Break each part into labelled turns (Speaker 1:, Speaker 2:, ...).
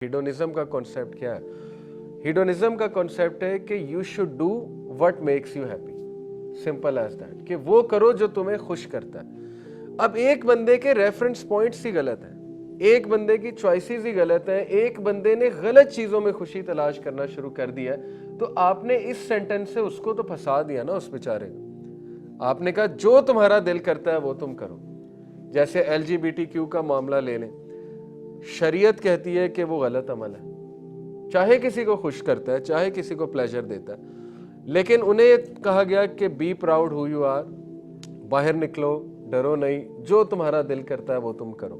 Speaker 1: हीडोनिज्म का कॉन्सेप्ट क्या है? हीडोनिज्म का कॉन्सेप्ट है कि you should do what makes you happy, simple as that, कि वो करो जो तुम्हें खुश करता है। अब एक बंदे के रेफरेंस पॉइंट्स ही गलत हैं, एक बंदे की चॉइसेस ही गलत हैं, एक बंदे ने गलत चीजों में खुशी तलाश करना शुरू कर दिया है, तो आपने इस सेंटेंस से उसको तो फंसा दिया ना, उस बेचारे को। आपने कहा जो तुम्हारा दिल करता है वो तुम करो। जैसे LGBTQ का मामला ले लें, शरीयत कहती है कि वो गलत अमल है, चाहे किसी को खुश करता है, चाहे किसी को प्लेजर देता है, लेकिन उन्हें कहा गया कि be proud who you are, बाहर निकलो, डरो नहीं, जो तुम्हारा दिल करता है वो तुम करो।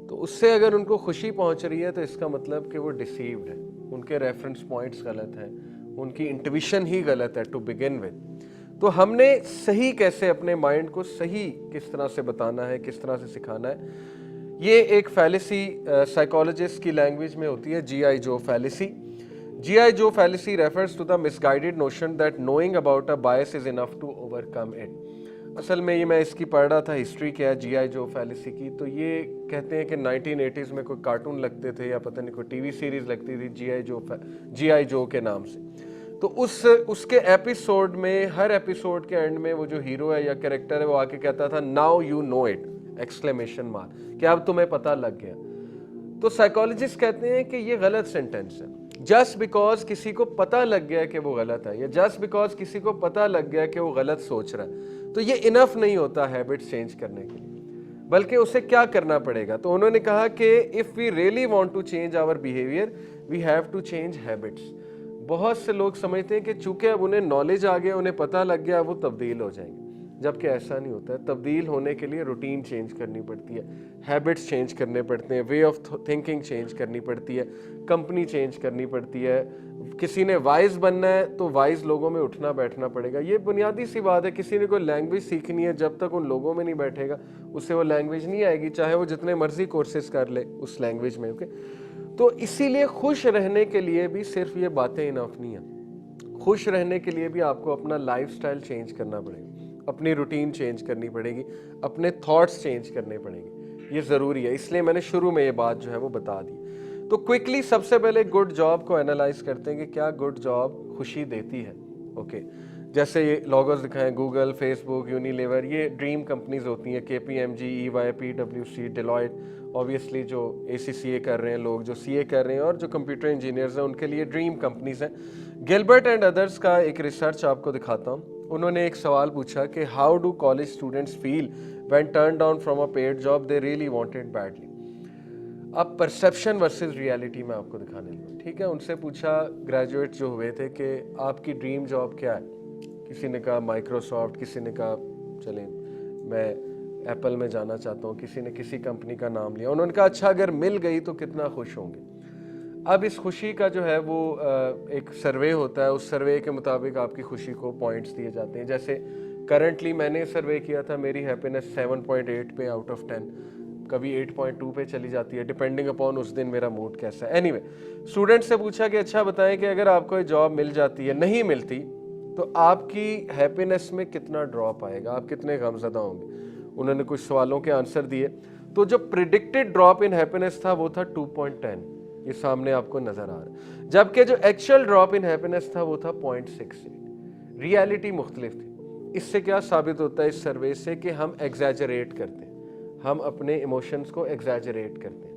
Speaker 1: तो उससे अगर उनको खुशी पहुंच रही है तो इसका मतलब कि वो डिसीव्ड है, उनके रेफरेंस पॉइंट्स गलत हैं, उनकी इंट्यूशन ही गलत है टू बिगिन विद। तो हमने सही कैसे अपने माइंड को सही किस तरह से बताना है, किस तरह से सिखाना है, ये एक फैलेसी साइकोलॉजिस्ट की लैंग्वेज में होती है, G.I. Joe fallacy. G.I. Joe fallacy refers to the misguided notion that knowing about a bias is enough to overcome it. असल में ये मैं इसकी पढ़ रहा था, हिस्ट्री क्या है G.I. Joe fallacy की, तो ये कहते हैं कि 1980s में कोई कार्टून लगते थे या पता नहीं कोई टीवी सीरीज लगती थी G.I. Joe के नाम से। तो उसके एपिसोड में, हर एपिसोड के एंड में वो जो हीरो है या कैरेक्टर है वो आके कहता था now you know it, exclamation mark, कि अब तुम्हें पता लग गया। तो साइकोलॉजिस्ट कहते हैं कि ये गलत सेंटेंस है। जस्ट बिकॉज किसी को पता लग गया कि वो गलत है, या जस्ट बिकॉज किसी को पता लग गया कि वो गलत सोच रहा है, तो ये इनफ नहीं होता हैबिट चेंज करने के लिए, बल्कि उसे क्या करना पड़ेगा। तो उन्होंने कहा कि if we really want to change our behaviour we have to change habits. बहुत से लोग समझते हैं कि चूंकि अब उन्हें नॉलेज आ गया, उन्हें पता लग गया, वो तब्दील हो जाएंगे, जबकि ऐसा नहीं होता है। तब्दील होने के लिए रूटीन चेंज करनी पड़ती है, हैबिट्स चेंज करने पड़ते हैं, वे ऑफ थिंकिंग चेंज करनी पड़ती है, कंपनी चेंज करनी पड़ती है। किसी ने वाइज बनना है तो वाइज लोगों में उठना बैठना पड़ेगा। ये बुनियादी सी बात है। किसी ने कोई लैंग्वेज सीखनी है, जब तक उन लोगों में नहीं बैठेगा उससे वो लैंग्वेज नहीं आएगी, चाहे वो जितने मर्जी कोर्सेज कर ले उस लैंग्वेज में। ओके, तो इसीलिए खुश रहने के लिए भी सिर्फ ये बातें इनफ नहीं है। खुश रहने के लिए भी आपको अपना लाइफस्टाइल चेंज करना पड़ेगा, अपनी रूटीन चेंज करनी पड़ेगी, अपने थॉट्स चेंज करने पड़ेंगे। ये ज़रूरी है, इसलिए मैंने शुरू में ये बात जो है वो बता दी। तो क्विकली सबसे पहले गुड जॉब को एनालाइज करते हैं कि क्या गुड जॉब खुशी देती है। ओके, जैसे ये लॉगोस दिखाएं, गूगल, फेसबुक, यूनिलीवर, ये ड्रीम कंपनीज होती हैं। KPMG, EY, PwC, Deloitte, obviously जो ACCA कर रहे हैं लोग, जो CA कर रहे हैं, और जो कंप्यूटर इंजीनियर्स हैं, उनके लिए ड्रीम कंपनीज हैं। गिलबर्ट एंड अदर्स का एक रिसर्च आपको दिखाता हूँ। उन्होंने एक सवाल पूछा कि how do college students feel when turn down from a paid job they really wanted badly. अब परसेप्शन वर्सेस रियलिटी में आपको दिखाने लगा, ठीक है। उनसे पूछा, ग्रेजुएट जो हुए थे, कि आपकी ड्रीम जॉब क्या है। किसी ने कहा माइक्रोसॉफ्ट, किसी ने कहा चलें मैं एप्पल में जाना चाहता हूँ, किसी ने किसी कंपनी का नाम लिया। उन्होंने कहा अच्छा अगर मिल गई तो कितना खुश होंगे। अब इस खुशी का जो है वो एक सर्वे होता है, उस सर्वे के मुताबिक आपकी खुशी को पॉइंट्स दिए जाते हैं। जैसे करंटली मैंने सर्वे किया था, मेरी हैप्पीनेस 7.8 पे आउट ऑफ 10, कभी 8.2 पे चली जाती है, डिपेंडिंग अपॉन उस दिन मेरा मूड कैसा है। एनीवे, स्टूडेंट से पूछा कि अच्छा बताएं कि अगर आपको ये जॉब मिल जाती है, नहीं मिलती, तो आपकी हैप्पीनेस में कितना ड्रॉप आएगा, आप कितने गमज़दा होंगे। उन्होंने कुछ सवालों के आंसर दिए, तो जो प्रिडिक्टेड ड्रॉप इन हैप्पीनेस था वो था 2.10, ये सामने आपको नजर आ रहा है, जबकि जो एक्चुअल ड्रॉप इन हैप्पीनेस था वो था 0.68। रियलिटी मुख्तलिफ थी। इससे क्या साबित होता है इस सर्वे से, कि हम एग्जैजरेट करते हैं, हम अपने इमोशंस को एग्जैजरेट करते हैं।